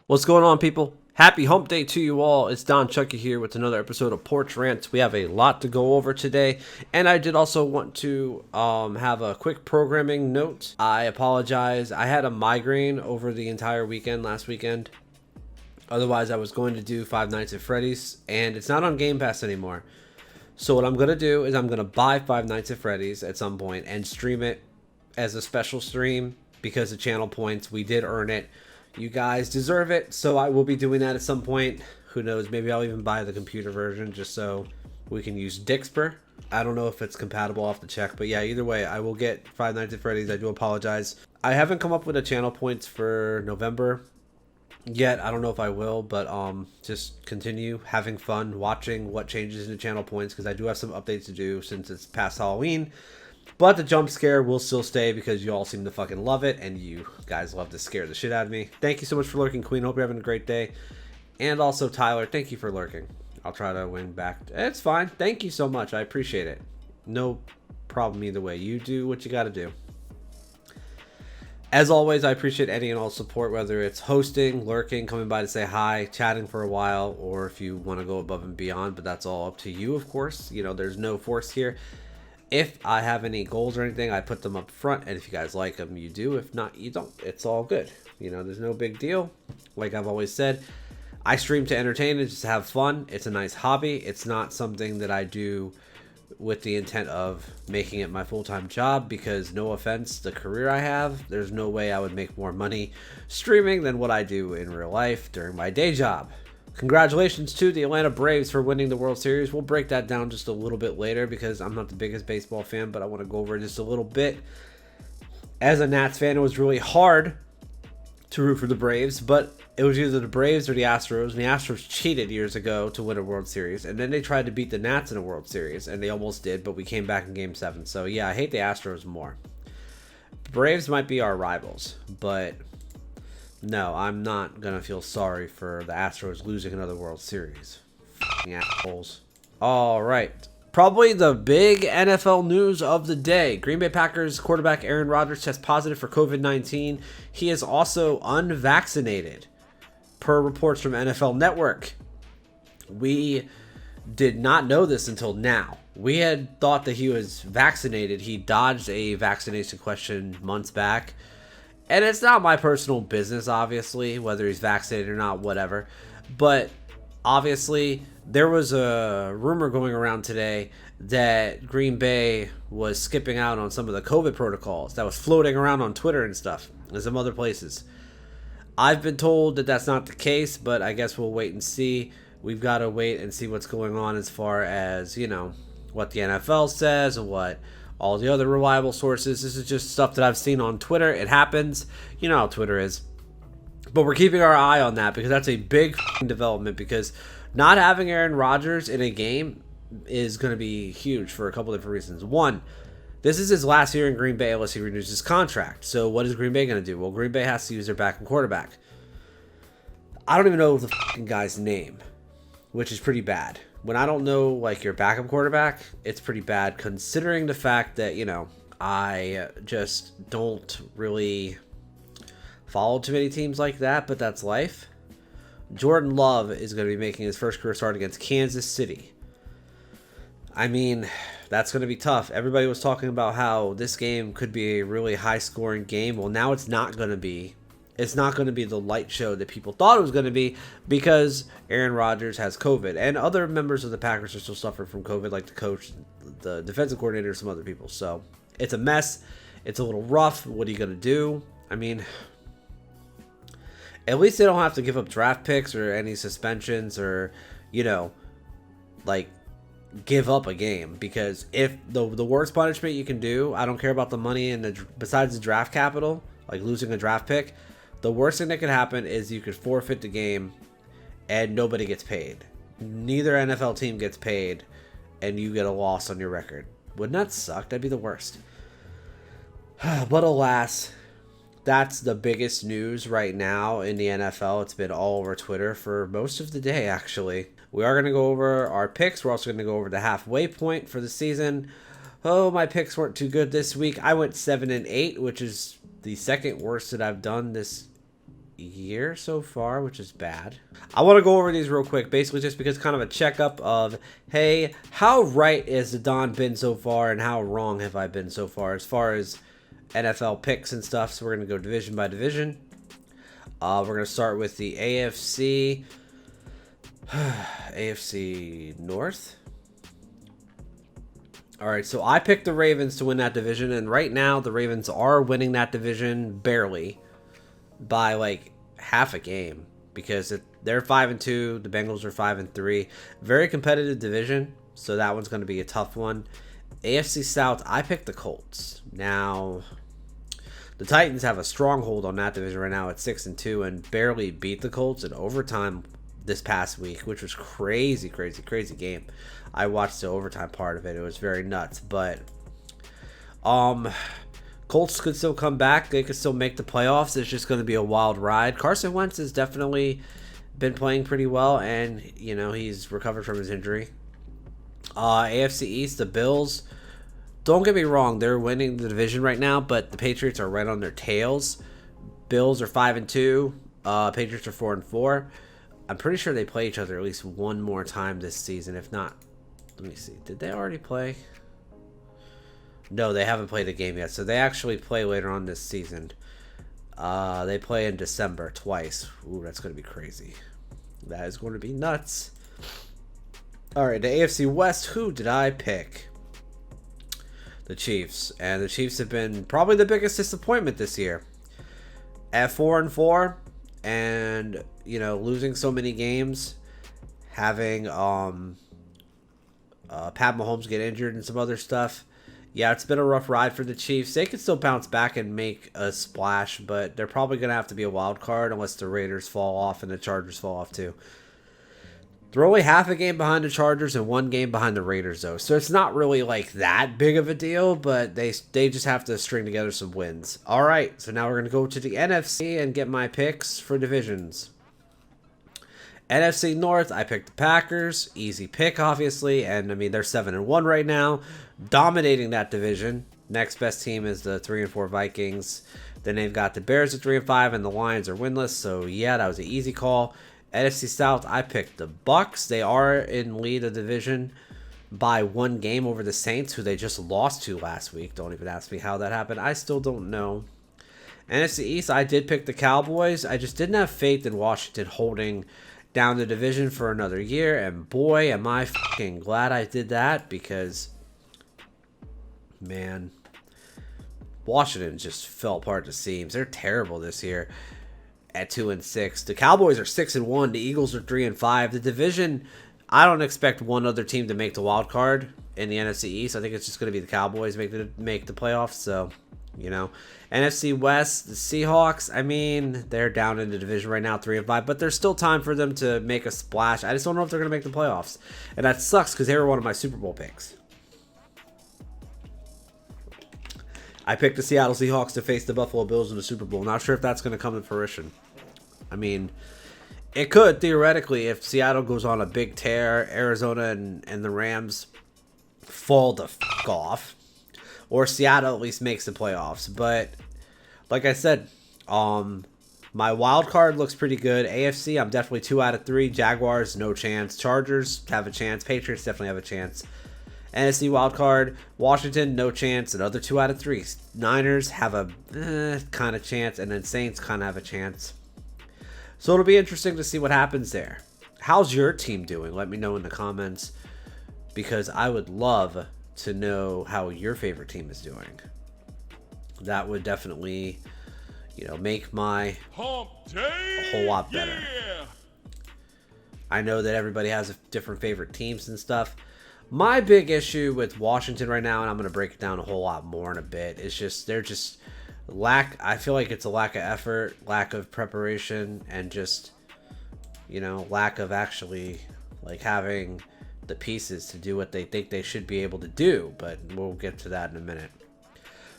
What's going on, people? Happy hump day to you all. It's Don Chucky here with another episode of Porch Rants. We have a lot to go over today, and I did also want to have a quick programming note. I apologize. I had a migraine over the entire weekend last weekend. Otherwise, I was going to do Five Nights at Freddy's, and it's not on Game Pass anymore. So what I'm going to do is I'm going to buy Five Nights at Freddy's at some point and stream it as a special stream because of channel points. We did earn it. You guys deserve it, so I will be doing that at some point. Who knows, maybe I'll even buy the computer version just so we can use Dixper. I don't know if it's compatible, I'll have to check, but yeah, either way, I will get Five Nights at Freddy's. I do apologize. I haven't come up with a channel points for November yet. I don't know if I will, but just continue having fun watching what changes in the channel points, because I do have some updates to do since it's past Halloween. But the jump scare will still stay because you all seem to fucking love it, and you guys love to scare the shit out of me. Thank you so much for lurking, Queen. Hope you're having a great day. And also, Tyler, thank you for lurking. I'll try to win back. It's fine. Thank you so much. I appreciate it. No problem either way. You do what you got to do. As always, I appreciate any and all support, whether it's hosting, lurking, coming by to say hi, chatting for a while, or if you want to go above and beyond. But that's all up to you, of course. You know, there's no force here. If I have any goals or anything, I put them up front, and if you guys like them, you do. If not, you don't. It's all good. You know, there's no big deal. Like I've always said, I stream to entertain and just have fun. It's a nice hobby. It's not something that I do with the intent of making it my full-time job, because no offense, the career I have, there's no way I would make more money streaming than what I do in real life during my day job. Congratulations to the Atlanta Braves for winning the World Series. We'll break that down just a little bit later because I'm not the biggest baseball fan, but I want to go over it just a little bit. As a Nats fan, it was really hard to root for the Braves, but it was either the Braves or the Astros, and the Astros cheated years ago to win a World Series, and then they tried to beat the Nats in a World Series, and they almost did, but we came back in Game 7. So yeah, I hate the Astros more. Braves might be our rivals, but no, I'm not going to feel sorry for the Astros losing another World Series. F***ing assholes. All right. Probably the big NFL news of the day. Green Bay Packers quarterback Aaron Rodgers tests positive for COVID-19. He is also unvaccinated, per reports from NFL Network. We did not know this until now. We had thought that he was vaccinated. He dodged a vaccination question months back. And it's not my personal business, obviously, whether he's vaccinated or not, whatever. But obviously, there was a rumor going around today that Green Bay was skipping out on some of the COVID protocols that was floating around on Twitter and stuff, and some other places. I've been told that that's not the case, but I guess we'll wait and see. We've got to wait and see what's going on as far as, you know, what the NFL says and what all the other reliable sources. This is just stuff that I've seen on Twitter. It happens. You know how Twitter is. But we're keeping our eye on that because that's a big development, because not having Aaron Rodgers in a game is going to be huge for a couple different reasons. One, this is his last year in Green Bay unless he renews his contract. So what is Green Bay going to do? Well, Green Bay has to use their backup quarterback. I don't even know the guy's name, which is pretty bad. When I don't know, like, your backup quarterback, it's pretty bad, considering the fact that, you know, I just don't really follow too many teams like that, but that's life. Jordan Love is going to be making his first career start against Kansas City. I mean, that's going to be tough. Everybody was talking about how this game could be a really high-scoring game. Well, now it's not going to be. It's not going to be the light show that people thought it was going to be, because Aaron Rodgers has COVID. And other members of the Packers are still suffering from COVID, like the coach, the defensive coordinator, some other people. So it's a mess. It's a little rough. What are you going to do? I mean, at least they don't have to give up draft picks or any suspensions or, you know, like, give up a game. Because if the worst punishment you can do, I don't care about the money and besides the draft capital, like losing a draft pick, the worst thing that could happen is you could forfeit the game and nobody gets paid. Neither NFL team gets paid and you get a loss on your record. Wouldn't that suck? That'd be the worst. But alas, that's the biggest news right now in the NFL. It's been all over Twitter for most of the day, actually. We are going to go over our picks. We're also going to go over the halfway point for the season. Oh, my picks weren't too good this week. I went 7-8, which is the second worst that I've done this year so far, which is bad. I want to go over these real quick, basically just because kind of a checkup of, hey, how right is the Don been so far and how wrong have I been so far as NFL picks and stuff. So we're going to go division by division. We're going to start with the AFC. AFC North. All right, so I picked the Ravens to win that division, and right now the Ravens are winning that division barely by like half a game because they're 5-2. The Bengals are 5-3. Very competitive division, so that one's going to be a tough one. AFC South, I picked the Colts. Now, the Titans have a stronghold on that division right now at 6-2 and barely beat the Colts in overtime this past week, which was crazy game. I watched the overtime part of it. It was very nuts, but Colts could still come back. They could still make the playoffs. It's just going to be a wild ride. Carson Wentz has definitely been playing pretty well, and you know, he's recovered from his injury. AFC East, the Bills, don't get me wrong, they're winning the division right now, but the Patriots are right on their tails. Bills are 5-2. Patriots are 4-4. I'm pretty sure they play each other at least one more time this season. If not, let me see. Did they already play? No, they haven't played a game yet. So they actually play later on this season. They play in December twice. Ooh, that's going to be crazy. That is going to be nuts. All right, the AFC West. Who did I pick? The Chiefs. And the Chiefs have been probably the biggest disappointment this year. At 4-4. And, you know, losing so many games. Having Pat Mahomes get injured and some other stuff. Yeah, it's been a rough ride for the Chiefs. They could still bounce back and make a splash, but they're probably going to have to be a wild card unless the Raiders fall off and the Chargers fall off too. They're only half a game behind the Chargers and one game behind the Raiders, though. So it's not really like that big of a deal, but they just have to string together some wins. All right, so now we're going to go to the NFC and get my picks for divisions. NFC North, I picked the Packers. Easy pick, obviously. And, I mean, they're 7-1 right now. Dominating that division. Next best team is the 3-4 Vikings. Then they've got the Bears at 3-5, and the Lions are winless. So, yeah, that was an easy call. NFC South, I picked the Bucks. They are in lead of the division by one game over the Saints, who they just lost to last week. Don't even ask me how that happened. I still don't know. NFC East, I did pick the Cowboys. I just didn't have faith in Washington holding down the division for another year, and boy, am I fucking glad I did that, because, man, Washington just fell apart at the seams. They're terrible this year at 2-6. The Cowboys are 6-1. The Eagles are 3-5. The division, I don't expect one other team to make the wild card in the NFC East. I think it's just going to be the Cowboys make the playoffs. So, you know, NFC West, the Seahawks, I mean, they're down in the division right now, 3-5, but there's still time for them to make a splash. I just don't know if they're going to make the playoffs. And that sucks because they were one of my Super Bowl picks. I picked the Seattle Seahawks to face the Buffalo Bills in the Super Bowl. Not sure if that's going to come to fruition. I mean, it could, theoretically, if Seattle goes on a big tear, Arizona and the Rams fall the fuck off. Or Seattle at least makes the playoffs. But, like I said, my wild card looks pretty good. AFC, I'm definitely 2 out of 3. Jaguars, no chance. Chargers have a chance. Patriots definitely have a chance. NFC wild card, Washington, no chance. Another 2 out of 3. Niners have a kind of chance. And then Saints kind of have a chance. So it'll be interesting to see what happens there. How's your team doing? Let me know in the comments, because I would love to know how your favorite team is doing. That would definitely, you know, make my a whole lot better. Yeah. I know that everybody has different favorite teams and stuff. My big issue with Washington right now, and I'm going to break it down a whole lot more in a bit, is just they're just I feel like it's a lack of effort, lack of preparation, and just, you know, lack of actually like having the pieces to do what they think they should be able to do. But we'll get to that in a minute.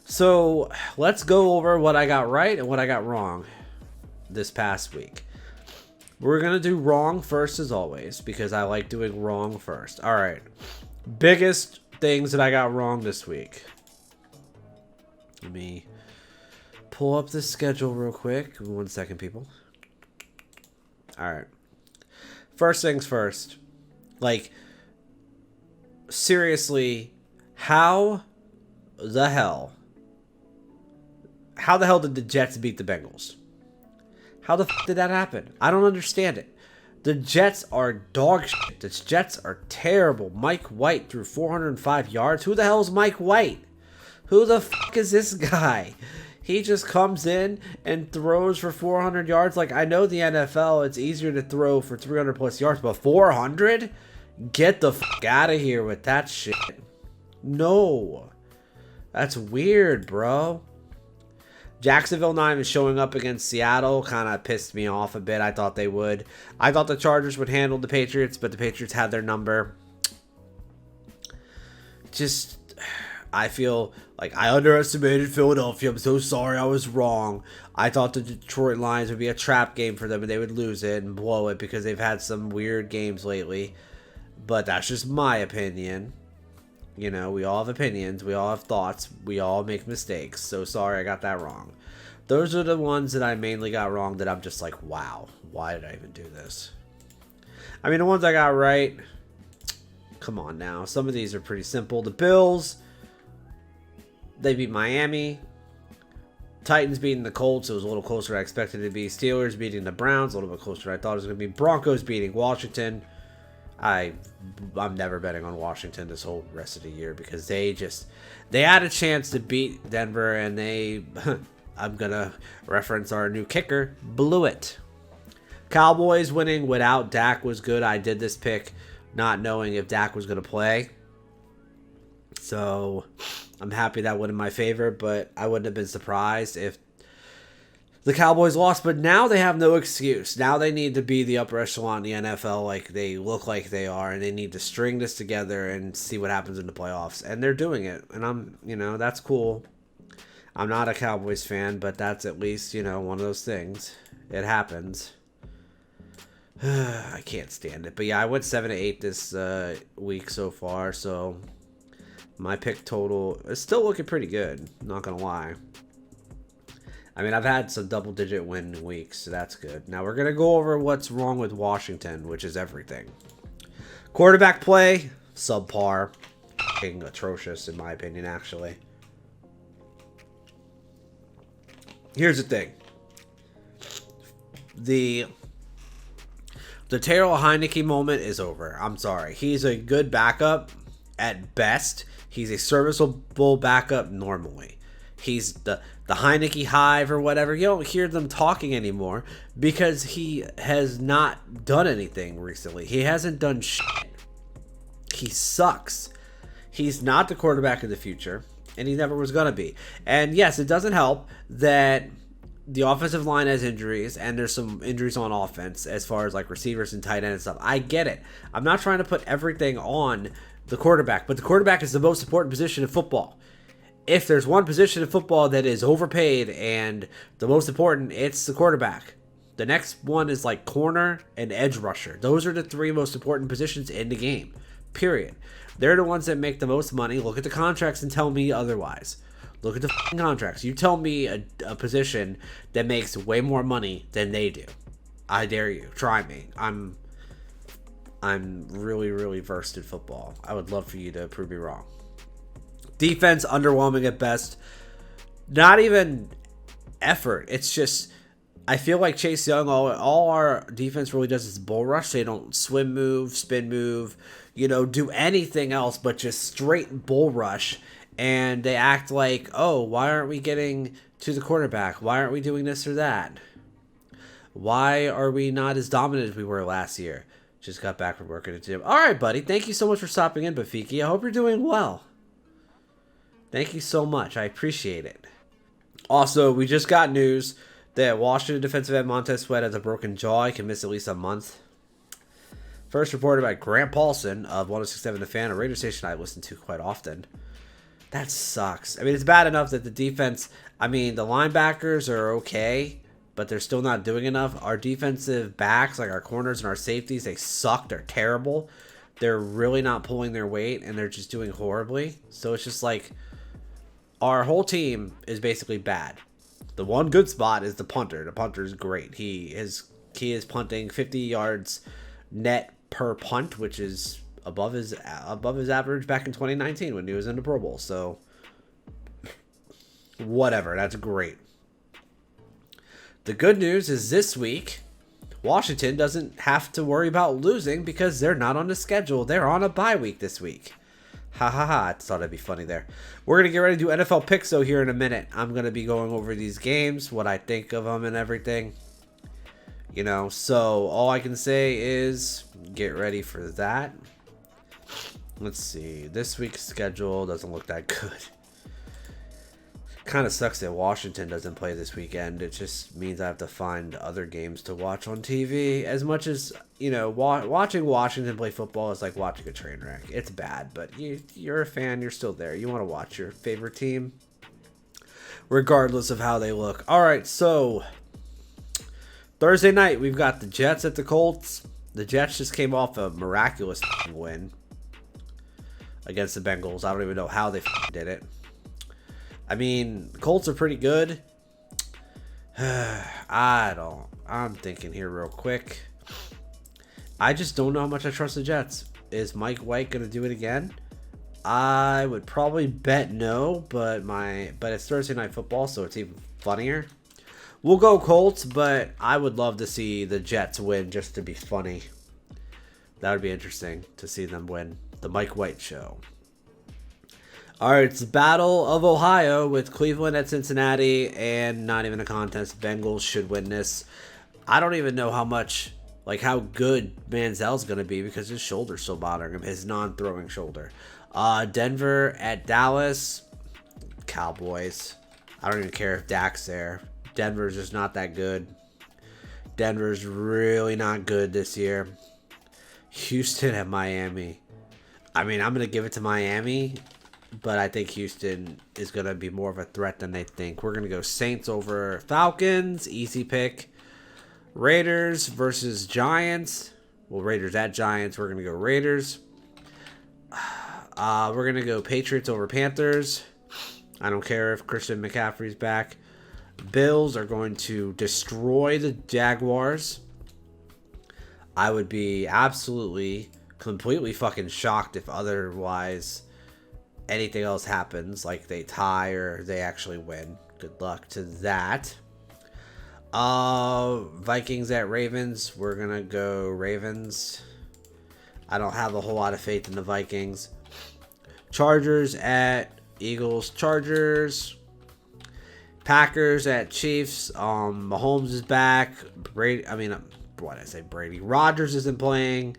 So let's go over what I got right and what I got wrong this past week. We're going to do wrong first, as always, because I like doing wrong first. All right. Biggest things that I got wrong this week. Let me pull up the schedule real quick. 1 second, people. All right. First things first. Like, seriously, how the hell did the Jets beat the Bengals? How the f did that happen? I don't understand it. The Jets are dog shit. The Jets are terrible. Mike White threw 405 yards. Who the hell is Mike White? Who the fuck is this guy? He just comes in and throws for 400 yards. Like, I know the NFL, it's easier to throw for 300 plus yards, but 400? Get the fuck out of here with that shit. No. That's weird, bro. Jacksonville not even showing up against Seattle kind of pissed me off a bit. I thought they would. I thought the Chargers would handle the Patriots, but the Patriots had their number. Just, I feel like I underestimated Philadelphia. I'm so sorry, I was wrong. I thought the Detroit Lions would be a trap game for them and they would lose it and blow it because they've had some weird games lately. But that's just my opinion. You know, we all have opinions. We all have thoughts. We all make mistakes. So sorry I got that wrong. Those are the ones that I mainly got wrong that I'm just like, wow, why did I even do this? I mean, the ones I got right, come on now. Some of these are pretty simple. The Bills, they beat Miami. Titans beating the Colts. It was a little closer than I expected it to be. Steelers beating the Browns. A little bit closer than I thought it was going to be. Broncos beating Washington. I'm never betting on Washington this whole rest of the year because they had a chance to beat Denver and they, I'm going to reference our new kicker, blew it. Cowboys winning without Dak was good. I did this pick not knowing if Dak was going to play. So I'm happy that went in my favor, but I wouldn't have been surprised if the Cowboys lost, but now they have no excuse. Now they need to be the upper echelon in the NFL like they look like they are, and they need to string this together and see what happens in the playoffs. And they're doing it, and that's cool. I'm not a Cowboys fan, but that's at least, one of those things. It happens. I can't stand it. But yeah, I went 7-8 this week so far, so my pick total is still looking pretty good, not going to lie. I mean, I've had some double-digit win weeks, so that's good. Now, we're going to go over what's wrong with Washington, which is everything. Quarterback play, subpar. Fucking atrocious, in my opinion, actually. Here's the thing. The Taylor Heineke moment is over. I'm sorry. He's a good backup at best. He's a serviceable backup normally. He's the Heineke Hive or whatever. You don't hear them talking anymore because he has not done anything recently. He hasn't done shit. He sucks. He's not the quarterback of the future, and he never was going to be. And yes, it doesn't help that the offensive line has injuries, and there's some injuries on offense as far as like receivers and tight end and stuff. I get it. I'm not trying to put everything on the quarterback, but the quarterback is the most important position in football. If there's one position in football that is overpaid and the most important, it's the quarterback. The next one is like corner and edge rusher. Those are the three most important positions in the game, period. They're the ones that make the most money. Look at the contracts and tell me otherwise. Look at the contracts. You tell me a position that makes way more money than they do. I dare you. Try me. I'm really, really versed in football. I would love for you to prove me wrong. Defense, underwhelming at best. Not even effort. It's just, I feel like Chase Young, all our defense really does is bull rush. They don't swim move, spin move, do anything else but just straight bull rush. And they act like, oh, why aren't we getting to the quarterback? Why aren't we doing this or that? Why are we not as dominant as we were last year? Just got back from work at the gym. All right, buddy. Thank you so much for stopping in, Bafiki. I hope you're doing well. Thank you so much. I appreciate it. Also, we just got news that Washington defensive end Montez Sweat has a broken jaw. He can miss at least a month. First reported by Grant Paulson of 106.7 The Fan, a radio station I listen to quite often. That sucks. I mean, it's bad enough that the defense, the linebackers are okay, but they're still not doing enough. Our defensive backs, like our corners and our safeties, they suck. They're terrible. They're really not pulling their weight, and they're just doing horribly. So it's just like, our whole team is basically bad. The one good spot is the punter. The punter is great. His He is punting 50 yards net per punt, which is above his average back in 2019 when he was in the Pro Bowl. So whatever, that's great. The good news is this week, Washington doesn't have to worry about losing because they're not on the schedule. They're on a bye week this week. Ha ha ha. I thought that'd be funny there. We're going to get ready to do NFL picks, though, here in a minute. I'm going to be going over these games, what I think of them and everything. You know, so all I can say is get ready for that. Let's see. This week's schedule doesn't look that good. Kind of sucks that Washington doesn't play this weekend. It just means I have to find other games to watch on TV. As much as, you know, watching Washington play football is like watching a train wreck. It's bad, but you're a fan. You're still there. You want to watch your favorite team regardless of how they look. All right, so Thursday night, we've got the Jets at the Colts. The Jets just came off a miraculous win against the Bengals. I don't even know how they did it. I mean, Colts are pretty good. I'm thinking here real quick. I just don't know how much I trust the Jets. Is Mike White going to do it again? I would probably bet no, but it's Thursday Night Football, so it's even funnier. We'll go Colts, but I would love to see the Jets win just to be funny. That would be interesting to see them win. The Mike White Show. All right, it's the Battle of Ohio with Cleveland at Cincinnati, and not even a contest. Bengals should win this. I don't even know how good Manziel's going to be because his shoulder's so bothering him, his non-throwing shoulder. Denver at Dallas. Cowboys. I don't even care if Dak's there. Denver's just not that good. Denver's really not good this year. Houston at Miami. I mean, I'm going to give it to Miami, but I think Houston is going to be more of a threat than they think. We're going to go Saints over Falcons. Easy pick. Raiders versus Giants. Well, Raiders at Giants. We're going to go Raiders. We're going to go Patriots over Panthers. I don't care if Christian McCaffrey's back. Bills are going to destroy the Jaguars. I would be absolutely, completely fucking shocked if otherwise anything else happens, like they tie or they actually win. Good luck to that. Vikings at Ravens. We're going to go Ravens. I don't have a whole lot of faith in the Vikings. Chargers at Eagles. Chargers. Packers at Chiefs. Mahomes is back. Brady. Rodgers isn't playing.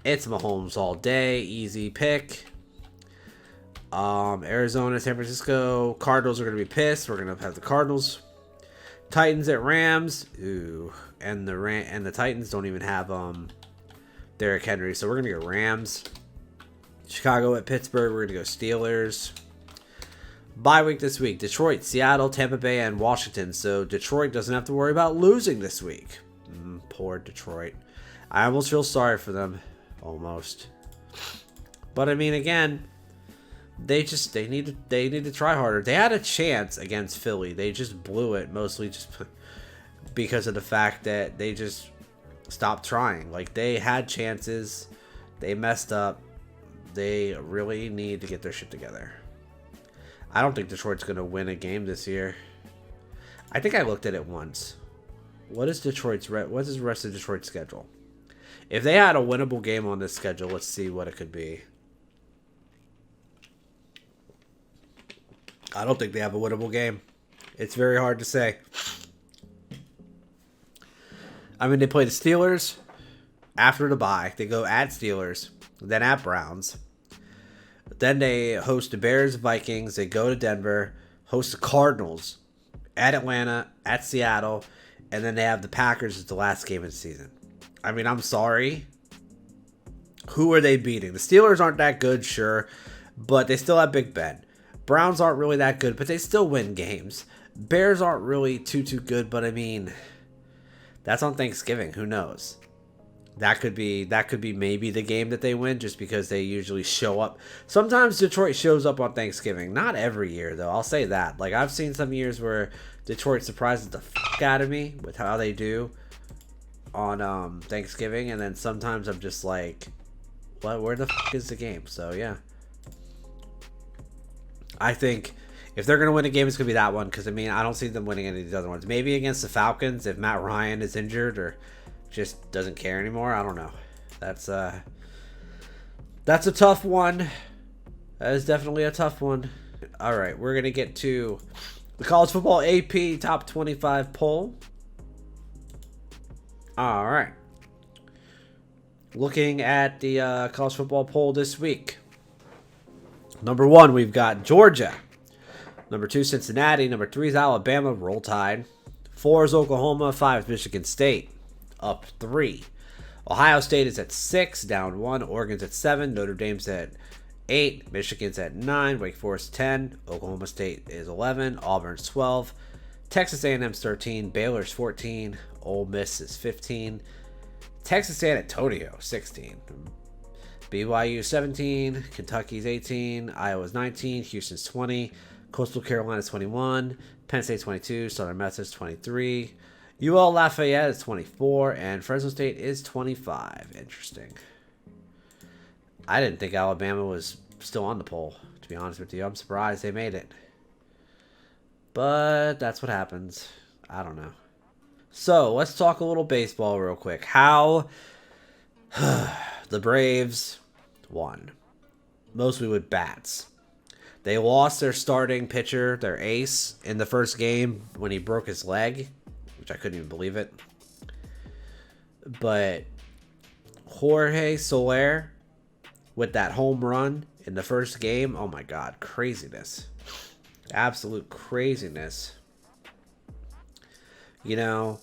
It's Mahomes all day. Easy pick. Arizona, San Francisco. Cardinals are going to be pissed. We're going to have the Cardinals. Titans at Rams. Ooh. And the Titans don't even have Derrick Henry. So we're going to go Rams. Chicago at Pittsburgh. We're going to go Steelers. Bye week this week. Detroit, Seattle, Tampa Bay, and Washington. So Detroit doesn't have to worry about losing this week. Poor Detroit. I almost feel sorry for them. Almost. But I mean, again, they need to try harder. They had a chance against Philly. They just blew it, mostly just because of the fact that they just stopped trying. Like, they had chances. They messed up. They really need to get their shit together. I don't think Detroit's going to win a game this year. I think I looked at it once. What's the rest of Detroit's schedule? If they had a winnable game on this schedule, let's see what it could be. I don't think they have a winnable game. It's very hard to say. I mean, they play the Steelers after the bye. They go at Steelers, then at Browns. Then they host the Bears, Vikings. They go to Denver, host the Cardinals, at Atlanta, at Seattle, and then they have the Packers as the last game of the season. I mean, I'm sorry. Who are they beating? The Steelers aren't that good, sure, but they still have Big Ben. Browns aren't really that good, but they still win games. Bears aren't really too good, but I mean, that's on Thanksgiving. Who knows? That could be maybe the game that they win just because they usually show up. Sometimes Detroit shows up on Thanksgiving. Not every year, though. I'll say that. Like, I've seen some years where Detroit surprises the fuck out of me with how they do. on Thanksgiving, and then sometimes I'm just like, what? Where the f is the game? So yeah, I think if they're gonna win a game, it's gonna be that one. Because I mean, I don't see them winning any of these other ones. Maybe against the Falcons if Matt Ryan is injured or just doesn't care anymore. I don't know. That's a tough one. That is definitely a tough one. All right, we're gonna get to the college football AP top 25 poll. All right. Looking at the college football poll this week. Number 1, we've got Georgia. Number 2, Cincinnati. Number 3 is Alabama. Roll Tide. 4 is Oklahoma. 5 is Michigan State. Up 3. Ohio State is at 6. Down 1. Oregon's at 7. Notre Dame's at 8. Michigan's at 9. Wake Forest 10. Oklahoma State is 11. Auburn's 12. Texas A&M's 13. Baylor's 14. Ole Miss is 15. Texas San Antonio 16. BYU 17. Kentucky's 18. Iowa's 19. Houston's 20. Coastal Carolina's 21. Penn State's 22. Southern Methodist 23. UL Lafayette is 24. And Fresno State is 25. Interesting. I didn't think Alabama was still on the poll, to be honest with you. I'm surprised they made it. But that's what happens. I don't know. So, let's talk a little baseball real quick. How the Braves won. Mostly with bats. They lost their starting pitcher, their ace, in the first game when he broke his leg, which I couldn't even believe it. But Jorge Soler, with that home run in the first game, oh my God, craziness. Absolute craziness. You know,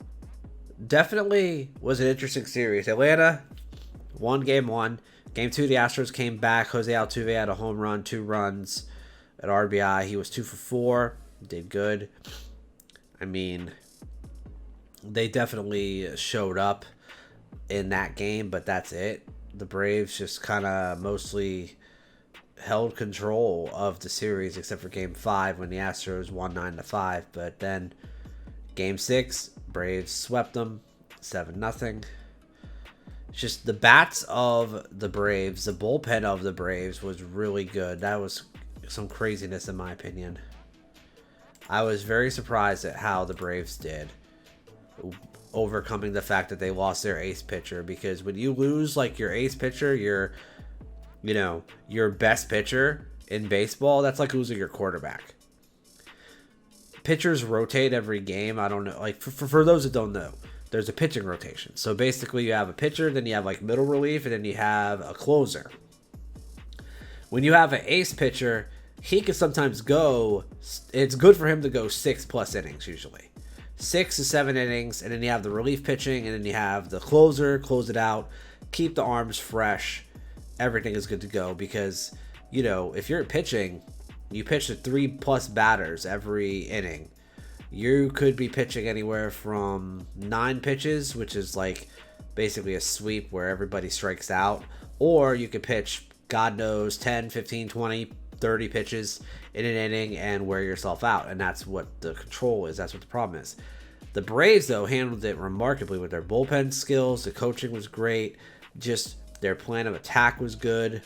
definitely was an interesting series. Atlanta won game 1. Game 2, the Astros came back. Jose Altuve had a home run, 2 runs at RBI. He was 2 for 4. Did good. I mean, they definitely showed up in that game, but that's it. The Braves just kind of mostly held control of the series, except for game 5 when the Astros won 9-5. But then game 6, Braves swept them 7-0. Just the bats of the Braves, the bullpen of the Braves was really good. That was some craziness in my opinion. I was very surprised at how the Braves did, overcoming the fact that they lost their ace pitcher. Because when you lose like your ace pitcher, your best pitcher in baseball, that's like losing your quarterback. Pitchers rotate every game. I don't know. Like for those that don't know, there's a pitching rotation. So basically you have a pitcher, then you have like middle relief, and then you have a closer. When you have an ace pitcher, he can sometimes go, it's good for him to go 6+ innings usually. 6 to 7 innings, and then you have the relief pitching, and then you have the closer, close it out, keep the arms fresh. Everything is good to go because, if you're pitching, you pitch to 3+ batters every inning. You could be pitching anywhere from 9 pitches, which is like basically a sweep where everybody strikes out, or you could pitch, God knows, 10, 15, 20, 30 pitches in an inning and wear yourself out. And that's what the control is. That's what the problem is. The Braves, though, handled it remarkably with their bullpen skills. The coaching was great. Just their plan of attack was good.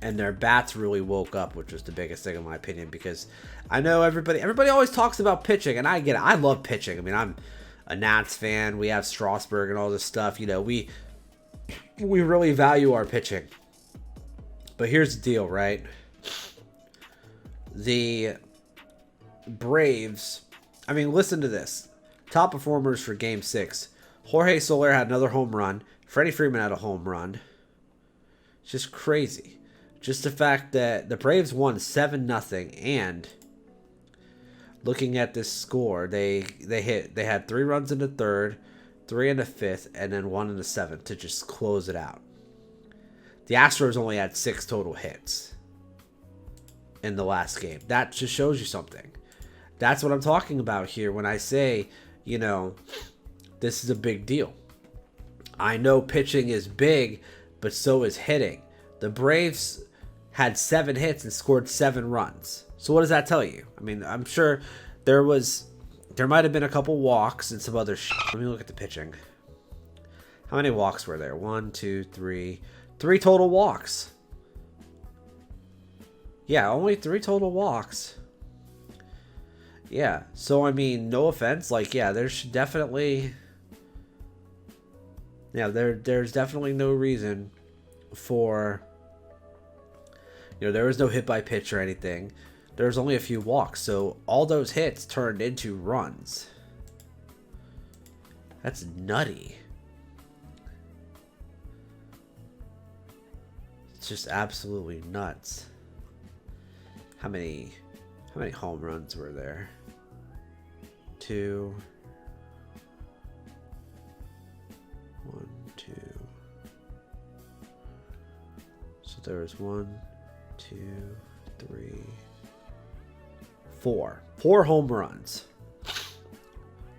And their bats really woke up, which was the biggest thing in my opinion, because I know everybody always talks about pitching, and I get it. I love pitching. I mean, I'm a Nats fan. We have Strasburg and all this stuff. We really value our pitching. But here's the deal, right? The Braves, I mean, listen to this. Top performers for Game 6. Jorge Soler had another home run. Freddie Freeman had a home run. It's just crazy. Just the fact that the Braves won 7-0, and looking at this score, they had 3 runs in the 3rd, 3 in the 5th, and then 1 in the 7th to just close it out. The Astros only had 6 total hits in the last game. That just shows you something. That's what I'm talking about here when I say, this is a big deal. I know pitching is big, but so is hitting. The Braves had 7 hits and scored 7 runs. So what does that tell you? I mean, I'm sure there might have been a couple walks and some other shit. Let me look at the pitching. How many walks were there? 1, 2, 3. 3 total walks. Yeah, only 3 total walks. Yeah, so I mean, no offense. Like, yeah, there's definitely... Yeah, there's definitely no reason for... You know, there was no hit by pitch or anything. There was only a few walks, so all those hits turned into runs. That's nutty. It's just absolutely nuts. How many home runs were there? 2. 1, 2. So there was 1, 2, 3, 4. 4 home runs.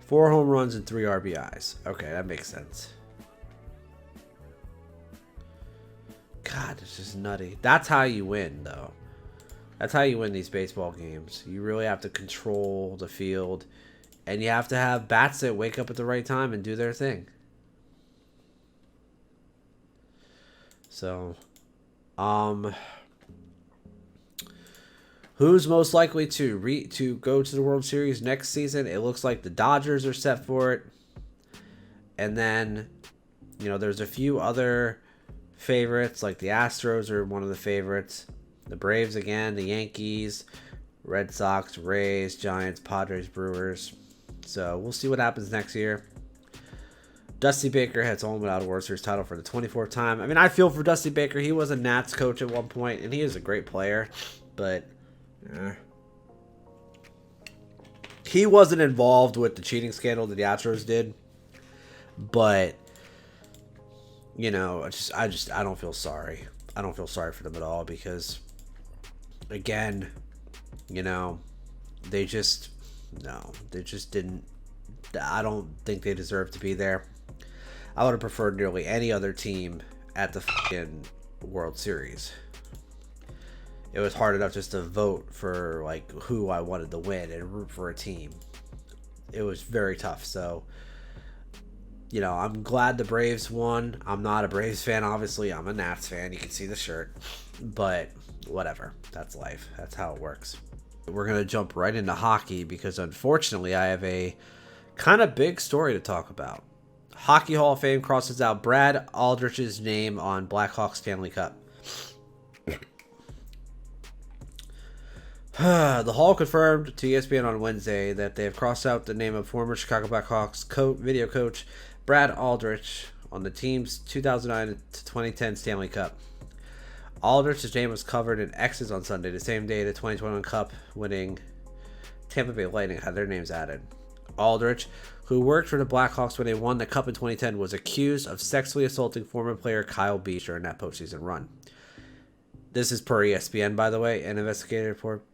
4 home runs and 3 RBIs. Okay, that makes sense. God, it's just nutty. That's how you win, though. That's how you win these baseball games. You really have to control the field, and you have to have bats that wake up at the right time and do their thing. So, who's most likely to go to the World Series next season? It looks like the Dodgers are set for it. And then, you know, there's a few other favorites, like the Astros are one of the favorites. The Braves again, the Yankees, Red Sox, Rays, Giants, Padres, Brewers. So we'll see what happens next year. Dusty Baker heads home without a World Series title for the 24th time. I mean, I feel for Dusty Baker. He was a Nats coach at one point, and he is a great player. But he wasn't involved with the cheating scandal that the Astros did. But, you know, I don't feel sorry. I don't feel sorry for them at all because, again, you know, they just didn't. I don't think they deserve to be there. I would have preferred nearly any other team at the fucking World Series. It was hard enough just to vote for like who I wanted to win and root for a team. It was very tough. So, you know, I'm glad the Braves won. I'm not a Braves fan, obviously. I'm a Nats fan. You can see the shirt. But whatever. That's life. That's how it works. We're going to jump right into hockey because unfortunately I have a kind of big story to talk about. Hockey Hall of Fame crosses out Brad Aldrich's name on Blackhawks Stanley Cup. The Hall confirmed to ESPN on Wednesday that they have crossed out the name of former Chicago Blackhawks video coach Brad Aldrich on the team's 2009 to 2010 Stanley Cup. Aldrich's name was covered in X's on Sunday, the same day the 2021 Cup winning Tampa Bay Lightning had their names added. Aldrich, who worked for the Blackhawks when they won the Cup in 2010, was accused of sexually assaulting former player Kyle Beach during that postseason run. This is per ESPN, by the way. An investigative report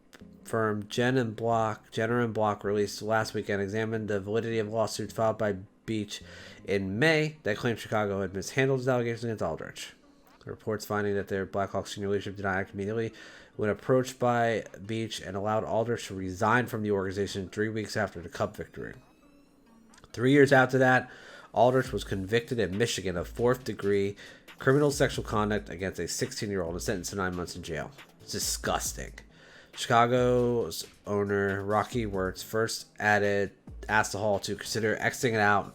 firm Jenner and Block released last weekend examined the validity of lawsuits filed by Beach in May that claimed Chicago had mishandled his allegations against Aldrich. The reports finding that their Blackhawks senior leadership did not act immediately when approached by Beach and allowed Aldrich to resign from the organization 3 weeks after the Cup victory. 3 years after that, Aldrich was convicted in Michigan of 4th-degree criminal sexual conduct against a 16-year-old and sentenced to 9 months in jail. It's disgusting. Chicago's owner, Rocky Wirtz, first asked the Hall to consider exiting it out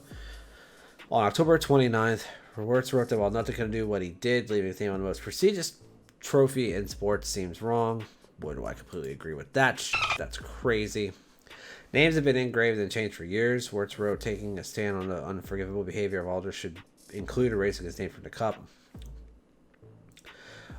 on October 29th. Wirtz wrote that while nothing can do what he did, leaving his name on the most prestigious trophy in sports seems wrong. Boy, do I completely agree with that. That's crazy. Names have been engraved and changed for years. Wirtz wrote, taking a stand on the unforgivable behavior of Aldrich should include erasing his name from the Cup.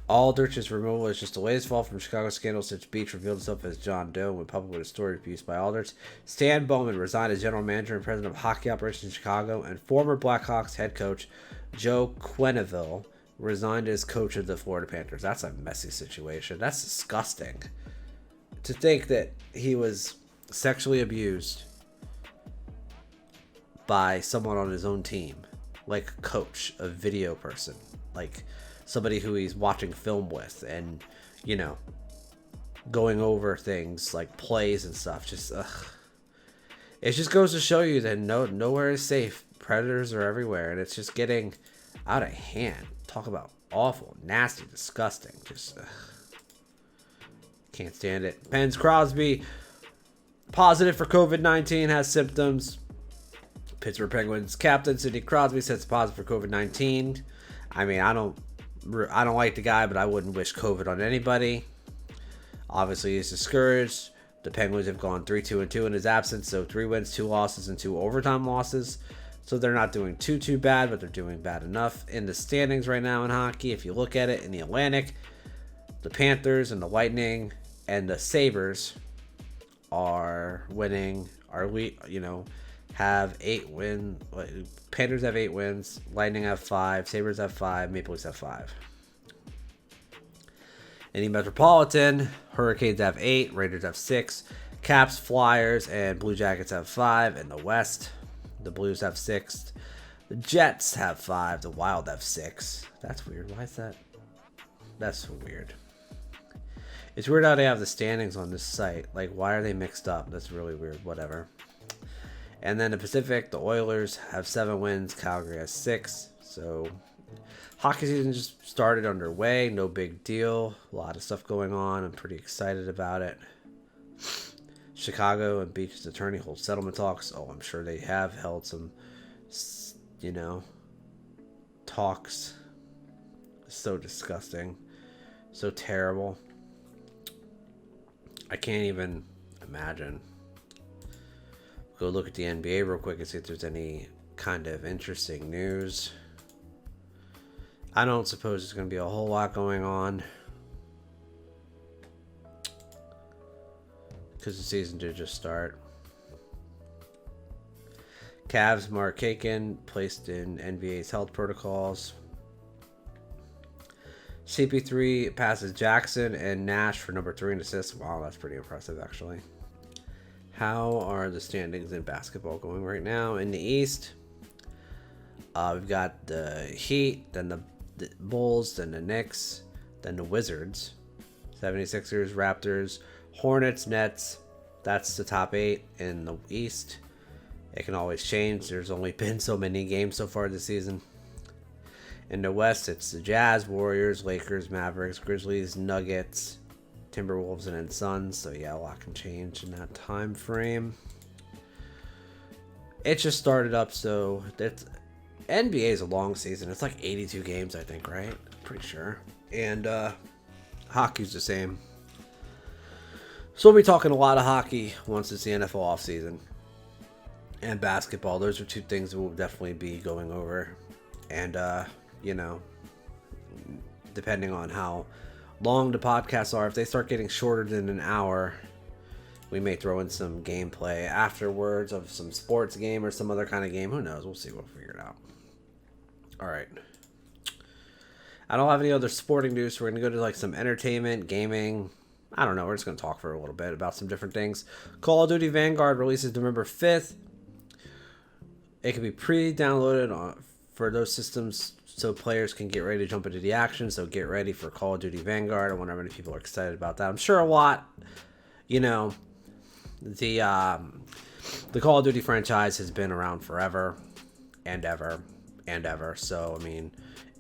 Aldrich's removal is just the latest fall from Chicago scandal since Beach revealed himself as John Doe when public with a story abused by Aldrich. Stan Bowman resigned as general manager and president of hockey operations in Chicago, and former Blackhawks head coach Joe Quenneville resigned as coach of the Florida Panthers. That's a messy situation. That's disgusting. To think that he was sexually abused by someone on his own team, like a coach, a video person, like somebody who he's watching film with and, you know, going over things like plays and stuff. Just, ugh. it just goes to show you that nowhere is safe. Predators are everywhere, and it's just getting out of hand. Talk about awful, nasty, disgusting. Just can't stand it. Pens Crosby, positive for COVID-19, has symptoms. Pittsburgh Penguins captain Sidney Crosby says positive for COVID-19. I mean, I don't like the guy, but I wouldn't wish COVID on anybody. Obviously, he's discouraged. The Penguins have gone 3-2-2 in his absence, so 3 wins, 2 losses, and 2 overtime losses. So they're not doing too bad, but they're doing bad enough. In the standings right now in hockey, if you look at it in the Atlantic, the Panthers and the Lightning and the Sabres are winning. Have 8 wins. Panthers have 8 wins. Lightning have 5. Sabres have 5. Maple Leafs have 5. In the Metropolitan, Hurricanes have 8. Raiders have 6. Caps, Flyers, and Blue Jackets have 5. In the West, the Blues have 6. The Jets have 5. The Wild have 6. That's weird. Why is that? That's so weird. It's weird how they have the standings on this site. Like, why are they mixed up? That's really weird. Whatever. And then the Pacific, the Oilers have 7 wins. Calgary has 6. So hockey season just started underway. No big deal. A lot of stuff going on. I'm pretty excited about it. Chicago and Beach's attorney hold settlement talks. Oh, I'm sure they have held some, talks. So disgusting. So terrible. I can't even imagine. Go look at the NBA real quick and see if there's any kind of interesting news. I don't suppose there's going to be a whole lot going on, because the season did just start. Cavs Mark Kakin placed in NBA's health protocols. CP3 passes Jackson and Nash for number 3 in assists. Wow, that's pretty impressive, actually. How are the standings in basketball going right now? In the East, we've got the Heat, then the Bulls, then the Knicks, then the Wizards, 76ers, Raptors, Hornets, Nets. That's the top 8 in the East. It can always change. There's only been so many games so far this season. In the West, it's the Jazz, Warriors, Lakers, Mavericks, Grizzlies, Nuggets, Timberwolves, and then Suns. So yeah, a lot can change in that time frame. It just started up, so that's NBA is a long season. It's like 82 games, I think, right? Pretty sure. And hockey's the same. So we'll be talking a lot of hockey once it's the NFL offseason. And basketball. Those are 2 things that we'll definitely be going over. And depending on how long the podcasts are, if they start getting shorter than an hour, we may throw in some gameplay afterwards of some sports game or some other kind of game. Who knows? We'll see. We'll figure it out. All right. I don't have any other sporting news, so we're going to go to like some entertainment, gaming. I don't know. We're just going to talk for a little bit about some different things. Call of Duty Vanguard releases November 5th. It can be pre-downloaded for those systems so players can get ready to jump into the action. So get ready for Call of Duty Vanguard. I wonder how many people are excited about that. I'm sure a lot. The Call of Duty franchise has been around forever and ever and ever. So, I mean,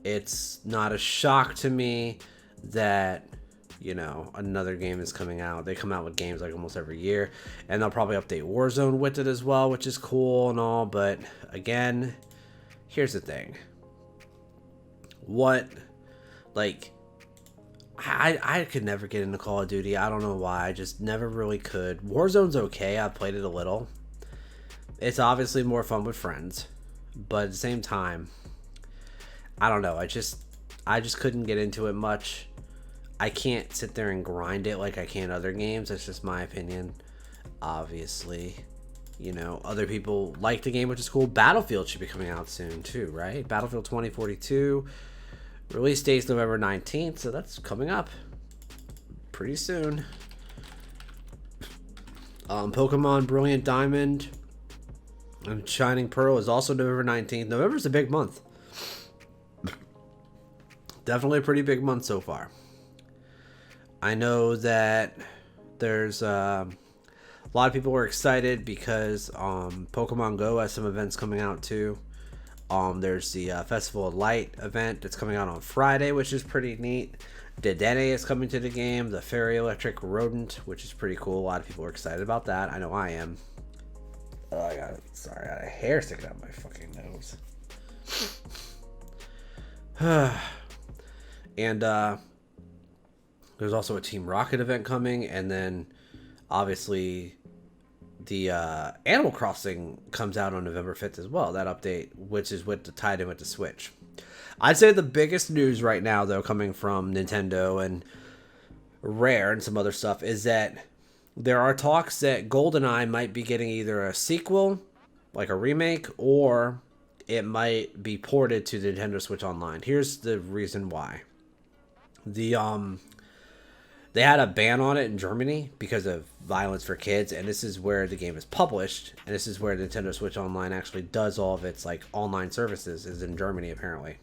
it's not a shock to me that, another game is coming out. They come out with games like almost every year. And they'll probably update Warzone with it as well, which is cool and all. But, again, here's the thing. I could never get into Call of Duty. I don't know why. I just never really could. Warzone's okay. I've played it a little. It's obviously more fun with friends. But at the same time, I don't know. I just couldn't get into it much. I can't sit there and grind it like I can other games. That's just my opinion. Obviously, other people like the game, which is cool. Battlefield should be coming out soon too, right? Battlefield 2042. Release date's November 19th, so that's coming up pretty soon. Pokemon Brilliant Diamond and Shining Pearl is also November 19th. November's a big month. Definitely a pretty big month so far. I know that there's a A lot of people were excited because Pokemon Go has some events coming out too. There's the Festival of Light event that's coming out on Friday, which is pretty neat. Dedenne is coming to the game, the Fairy Electric Rodent, which is pretty cool. A lot of people are excited about that. I know I am. Oh, I got a hair sticking out my fucking nose. And there's also a Team Rocket event coming, and then obviously the Animal Crossing comes out on November 5th as well. That update, which is tied in with the Switch. I'd say the biggest news right now, though, coming from Nintendo and Rare and some other stuff, is that there are talks that GoldenEye might be getting either a sequel, like a remake, or it might be ported to the Nintendo Switch Online. Here's the reason why. They had a ban on it in Germany because of violence for kids, and this is where the game is published, and this is where Nintendo Switch Online actually does all of its like online services, is in Germany apparently.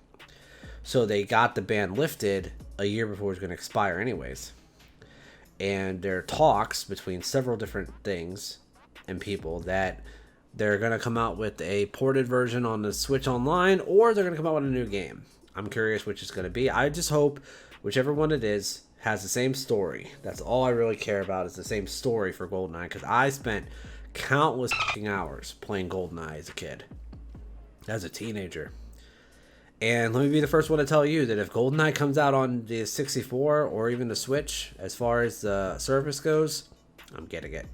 So they got the ban lifted a year before it was going to expire anyways. And there are talks between several different things and people that they're going to come out with a ported version on the Switch Online, or they're going to come out with a new game. I'm curious which it's going to be. I just hope whichever one it is has the same story. That's all I really care about, is the same story for GoldenEye, because I spent countless hours playing GoldenEye as a kid, as a teenager. And let me be the first one to tell you that if GoldenEye comes out on the 64 or even the Switch, as far as the service goes, I'm getting it.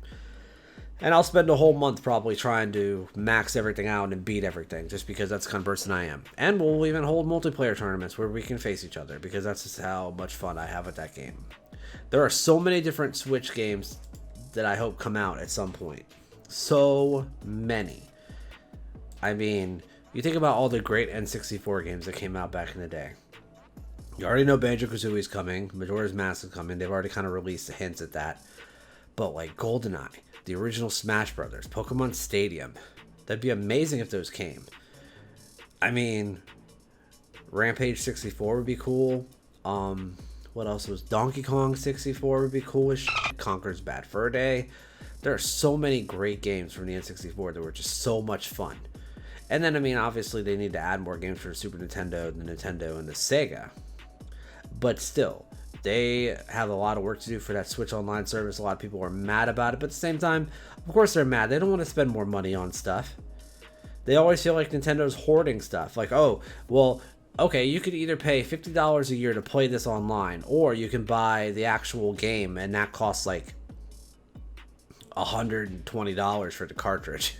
And I'll spend a whole month probably trying to max everything out and beat everything, just because that's the kind of person I am. And we'll even hold multiplayer tournaments where we can face each other, because that's just how much fun I have with that game. There are so many different Switch games that I hope come out at some point. So many. I mean, you think about all the great N64 games that came out back in the day. You already know Banjo-Kazooie's coming. Majora's Mask is coming. They've already kind of released the hints at that. But like GoldenEye, the original Smash Brothers, Pokemon Stadium. That'd be amazing if those came. I mean, Rampage 64 would be cool. What else was Donkey Kong 64 would be cool as shit. Conker's Bad Fur Day. There are so many great games from the N64 that were just so much fun. And then, I mean, obviously they need to add more games for the Super Nintendo, the Nintendo, and the Sega. But still, they have a lot of work to do for that Switch Online service. A lot of people are mad about it, but at the same time, of course they're mad. They don't want to spend more money on stuff. They always feel like Nintendo's hoarding stuff. Like, oh, well, okay, you could either pay $50 a year to play this online, or you can buy the actual game, and that costs like $120 for the cartridge.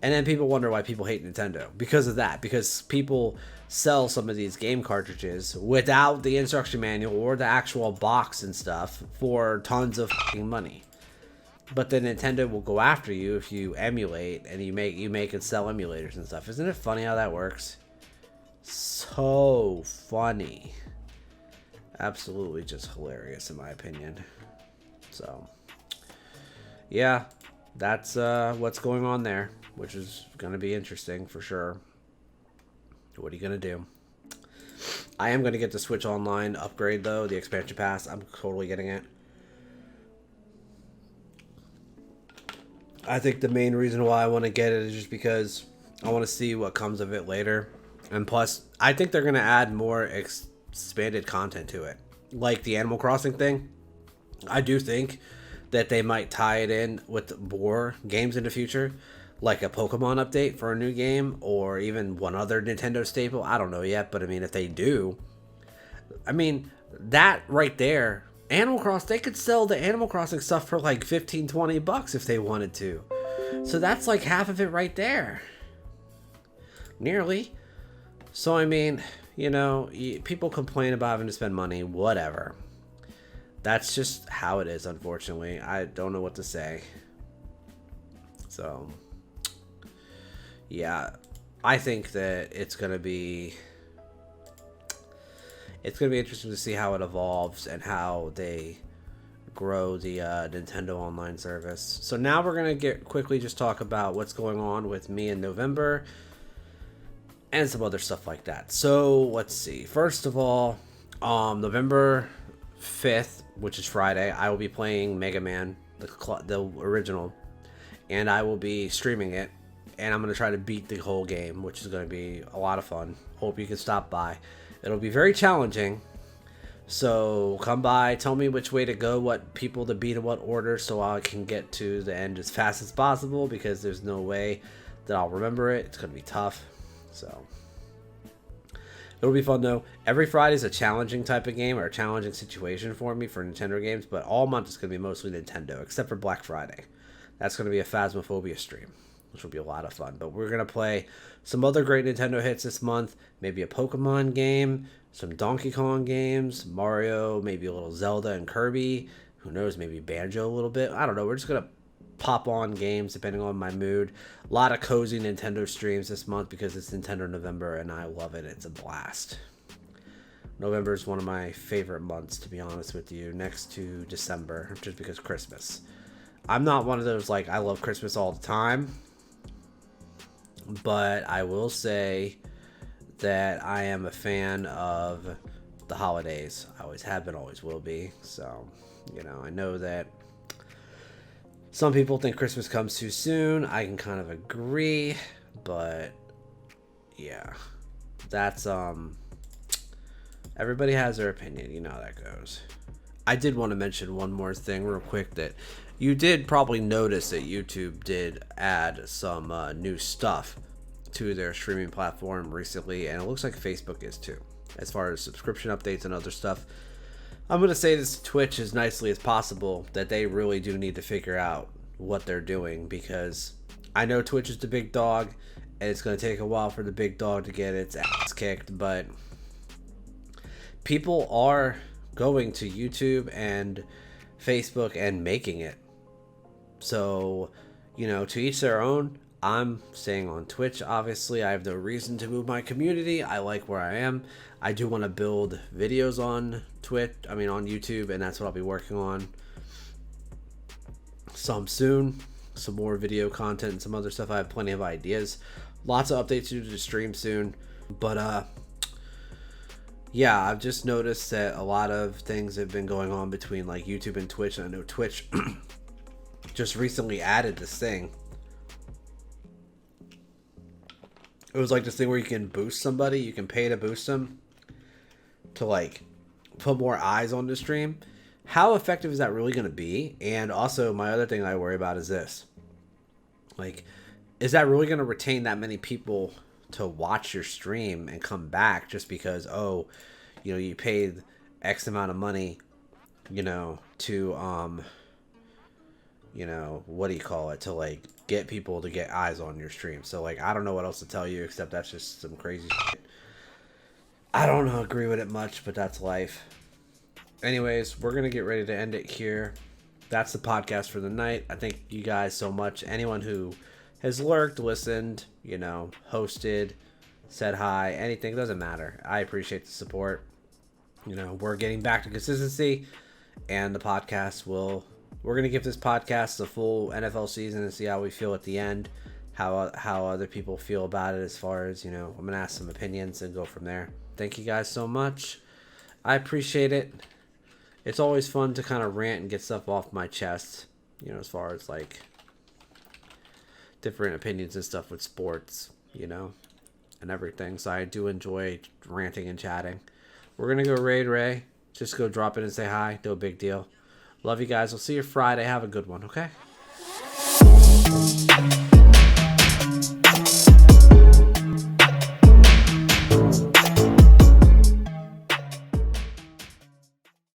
And then people wonder why people hate Nintendo. Because of that. Because people sell some of these game cartridges without the instruction manual or the actual box and stuff for tons of fucking money. But then Nintendo will go after you if you emulate, and you make and sell emulators and stuff. Isn't it funny how that works? So funny. Absolutely just hilarious in my opinion. So, yeah, that's what's going on there, which is going to be interesting for sure. What are you going to do? I am going to get the Switch Online upgrade, though, the expansion pass. I'm totally getting it. I think the main reason why I want to get it is just because I want to see what comes of it later. And plus, I think they're going to add more expanded content to it. Like the Animal Crossing thing. I do think that they might tie it in with more games in the future. Like a Pokemon update for a new game, or even one other Nintendo staple. I don't know yet, but I mean, if they do, I mean, that right there, Animal Crossing, they could sell the Animal Crossing stuff for like $15-20 if they wanted to. So that's like half of it right there. Nearly. So, I mean, you know, people complain about having to spend money, whatever. That's just how it is, unfortunately. I don't know what to say. So, yeah, I think that it's going to be interesting to see how it evolves and how they grow the Nintendo Online service. So now we're going to quickly just talk about what's going on with me in November and some other stuff like that. So let's see. First of all, November 5th, which is Friday, I will be playing Mega Man the original, and I will be streaming it, and I'm going to try to beat the whole game, which is going to be a lot of fun. Hope you can stop by. It'll be very challenging, so come by, tell me which way to go, what people to beat in what order, so I can get to the end as fast as possible, because there's no way that I'll remember it. It's going to be tough, so it'll be fun though. Every Friday is a challenging type of game or a challenging situation for me for Nintendo games, but all month is going to be mostly Nintendo, except for Black Friday. That's going to be a Phasmophobia stream, which will be a lot of fun. But we're going to play some other great Nintendo hits this month. Maybe a Pokemon game, some Donkey Kong games, Mario, maybe a little Zelda and Kirby. Who knows, maybe Banjo a little bit. I don't know. We're just going to pop on games depending on my mood. A lot of cozy Nintendo streams this month because it's Nintendo November and I love it. It's a blast. November is one of my favorite months, to be honest with you, next to December, just because Christmas. I'm not one of those, like, I love Christmas all the time, but I will say that I am a fan of the holidays. I always have been, always will be. So, you know, I know that some people think Christmas comes too soon. I can kind of agree, but yeah, that's, everybody has their opinion. You know how that goes. I did want to mention one more thing real quick, that you did probably notice that YouTube did add some new stuff to their streaming platform recently, and it looks like Facebook is too, as far as subscription updates and other stuff. I'm going to say this to Twitch as nicely as possible, that they really do need to figure out what they're doing, because I know Twitch is the big dog, and it's going to take a while for the big dog to get its ass kicked, but people are going to YouTube and Facebook and making it. So, you know, to each their own. I'm staying on Twitch, obviously. I have no reason to move my community. I like where I am. I do want to build videos on on YouTube, and that's what I'll be working on some soon. Some more video content and some other stuff. I have plenty of ideas. Lots of updates to stream soon. But, yeah, I've just noticed that a lot of things have been going on between, like, YouTube and Twitch. And I know Twitch just recently added this thing. It was like this thing where you can boost somebody. You can pay to boost them to, like, put more eyes on the stream. How effective is that really going to be? And also, my other thing I worry about is this. Like, is that really going to retain that many people to watch your stream and come back just because, oh, you know, you paid X amount of money, you know, to, you know, what do you call it? To, like, get people to get eyes on your stream. So, like, I don't know what else to tell you except that's just some crazy shit. I don't agree with it much, but that's life. Anyways, we're going to get ready to end it here. That's the podcast for the night. I thank you guys so much. Anyone who has lurked, listened, you know, hosted, said hi, anything, doesn't matter. I appreciate the support. You know, we're getting back to consistency, and the podcast we're going to give this podcast the full NFL season and see how we feel at the end, how other people feel about it, as far as, you know, I'm going to ask some opinions and go from there. Thank you guys so much. I appreciate it. It's always fun to kind of rant and get stuff off my chest, you know, as far as, like, different opinions and stuff with sports, you know, and everything. So I do enjoy ranting and chatting. We're going to go raid Ray. Just go drop in and say hi. No big deal. Love you guys. We'll see you Friday. Have a good one, okay?